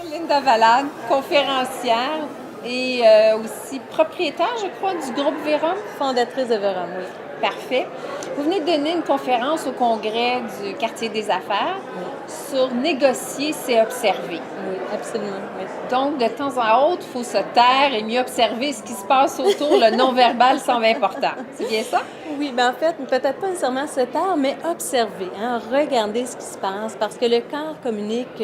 Linda Valade, conférencière et aussi propriétaire, je crois, du groupe Vérum. Fondatrice de Vérum, oui. Parfait. Vous venez de donner une conférence au congrès du quartier des affaires sur négocier, c'est observer. Oui, absolument. Oui. Donc, de temps en autre, il faut se taire et mieux observer ce qui se passe autour. Le non-verbal semble important. C'est bien ça? Oui, bien en fait, peut-être pas nécessairement se taire, mais observer, hein, regarder ce qui se passe, parce que le corps communique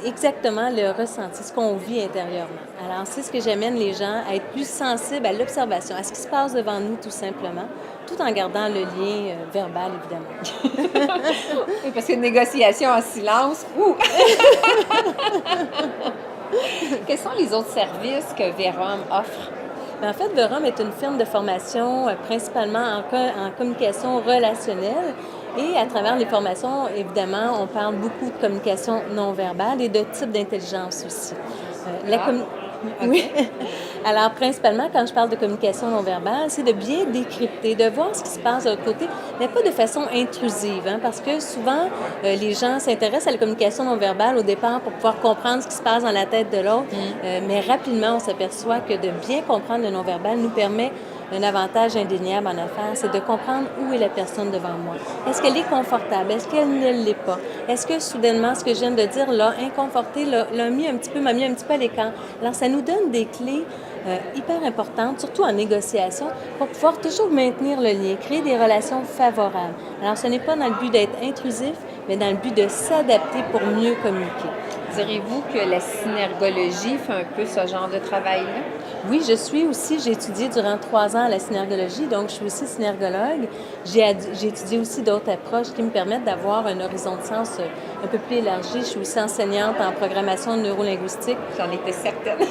exactement le ressenti, ce qu'on vit intérieurement. Alors, c'est ce que j'amène les gens à être plus sensibles à l'observation, à ce qui se passe devant nous, tout simplement, tout en gardant le lien verbal, évidemment. Oui, parce que négociation en silence, ouh! Quels sont les autres services que Vérum offre? Mais en fait, Vérum est une firme de formation principalement en communication relationnelle. Et à travers les formations, évidemment, on parle beaucoup de communication non verbale et de type d'intelligence aussi. Oui. Alors, principalement, quand je parle de communication non verbale, c'est de bien décrypter, de voir ce qui se passe de l'autre côté, mais pas de façon intrusive, hein, parce que souvent, les gens s'intéressent à la communication non verbale au départ pour pouvoir comprendre ce qui se passe dans la tête de l'autre, mais rapidement, on s'aperçoit que de bien comprendre le non verbal nous permet un avantage indéniable en affaires, c'est de comprendre où est la personne devant moi. Est-ce qu'elle est confortable? Est-ce qu'elle ne l'est pas? Est-ce que soudainement, ce que je viens de dire l'a inconforté, m'a mis un petit peu à l'écart? Alors, ça nous donne des clés hyper importantes, surtout en négociation, pour pouvoir toujours maintenir le lien, créer des relations favorables. Alors, ce n'est pas dans le but d'être intrusif, mais dans le but de s'adapter pour mieux communiquer. Direz-vous que la synergologie fait un peu ce genre de travail-là? Oui, j'ai étudié durant 3 ans à la synergologie, donc je suis aussi synergologue. J'ai étudié aussi d'autres approches qui me permettent d'avoir un horizon de sens un peu plus élargi. Je suis aussi enseignante en programmation neurolinguistique. J'en étais certaine.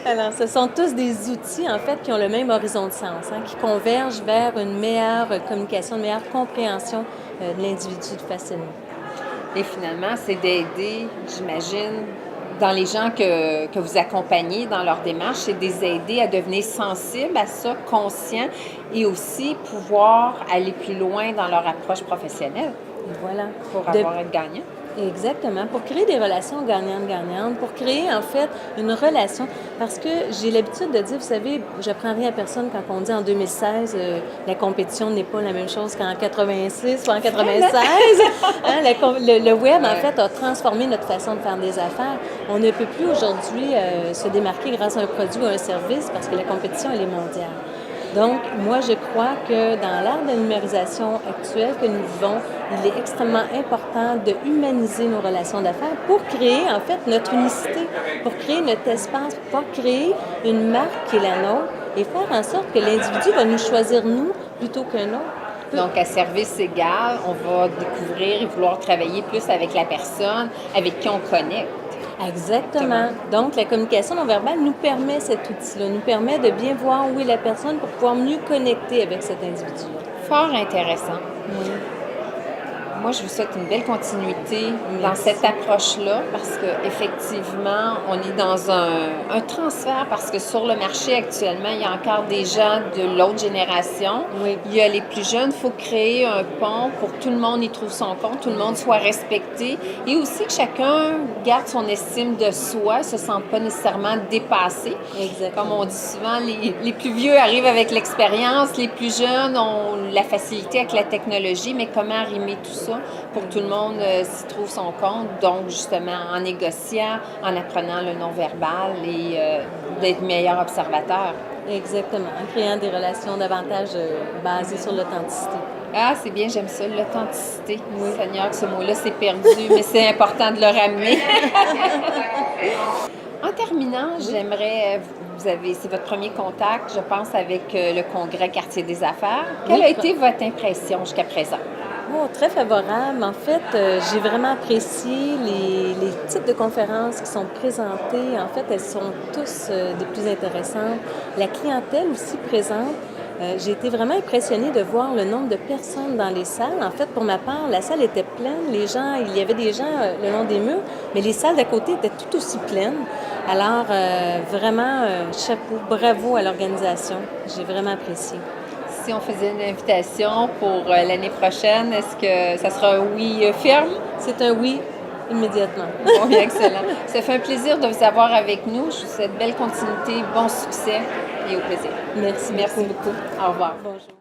Alors, ce sont tous des outils, en fait, qui ont le même horizon de sens, hein, qui convergent vers une meilleure communication, une meilleure compréhension de l'individu facilement. Et finalement, c'est d'aider, j'imagine, dans les gens que vous accompagnez dans leur démarche, c'est de les aider à devenir sensibles à ça, conscients, et aussi pouvoir aller plus loin dans leur approche professionnelle. Et voilà. Pour être gagnant. Exactement, pour créer des relations gagnantes-gagnantes, pour créer en fait une relation, parce que j'ai l'habitude de dire, vous savez, je prends rien à personne quand on dit en 2016, la compétition n'est pas la même chose qu'en 86 ou en 96. Hein, le web, en fait, a transformé notre façon de faire des affaires. On ne peut plus aujourd'hui se démarquer grâce à un produit ou un service parce que la compétition, elle est mondiale. Donc, moi, je crois que dans l'ère de la numérisation actuelle que nous vivons, il est extrêmement important de humaniser nos relations d'affaires pour créer, en fait, notre unicité, pour créer notre espace, pour pouvoir créer une marque qui est la nôtre et faire en sorte que l'individu va nous choisir, nous, plutôt qu'un autre. Donc, à service égal, on va découvrir et vouloir travailler plus avec la personne avec qui on connecte. Exactement. Donc, la communication non verbale nous permet cet outil-là, nous permet de bien voir où est la personne pour pouvoir mieux connecter avec cet individu-là. Fort intéressant. Oui. Moi, je vous souhaite une belle continuité dans cette approche-là parce qu'effectivement, on est dans un transfert parce que sur le marché actuellement, il y a encore des gens de l'autre génération. Oui. Il y a les plus jeunes. Il faut créer un pont pour que tout le monde y trouve son compte, tout le monde soit respecté et aussi que chacun garde son estime de soi, ne se sente pas nécessairement dépassé. Exactement. Comme on dit souvent, les plus vieux arrivent avec l'expérience, les plus jeunes ont la facilité avec la technologie, mais comment arrimer tout ça pour que tout le monde s'y trouve son compte? Donc, justement, en négociant, en apprenant le non-verbal et d'être meilleur observateur. Exactement, en créant des relations davantage basées sur l'authenticité. Ah, c'est bien, j'aime ça, l'authenticité. Oui. Seigneur, que ce mot-là, c'est perdu, mais c'est important de le ramener. En terminant, j'aimerais, c'est votre premier contact, je pense, avec le Congrès Quartier des Affaires. Quelle Oui, a été votre impression jusqu'à présent? oh, très favorable. En fait, j'ai vraiment apprécié les types de conférences qui sont présentées. En fait, elles sont tous des plus intéressantes. La clientèle aussi présente. J'ai été vraiment impressionnée de voir le nombre de personnes dans les salles. En fait, pour ma part, la salle était pleine. Les gens, il y avait des gens le long des murs, mais les salles d'à côté étaient tout aussi pleines. Alors, vraiment, chapeau, bravo à l'organisation. J'ai vraiment apprécié. Si on faisait une invitation pour l'année prochaine, est-ce que ça sera un oui ferme? C'est un oui immédiatement. Bon, bien, excellent. Ça fait un plaisir de vous avoir avec nous. Je vous souhaite belle continuité, bon succès et au plaisir. Merci Merci beaucoup. Au revoir. Bonjour.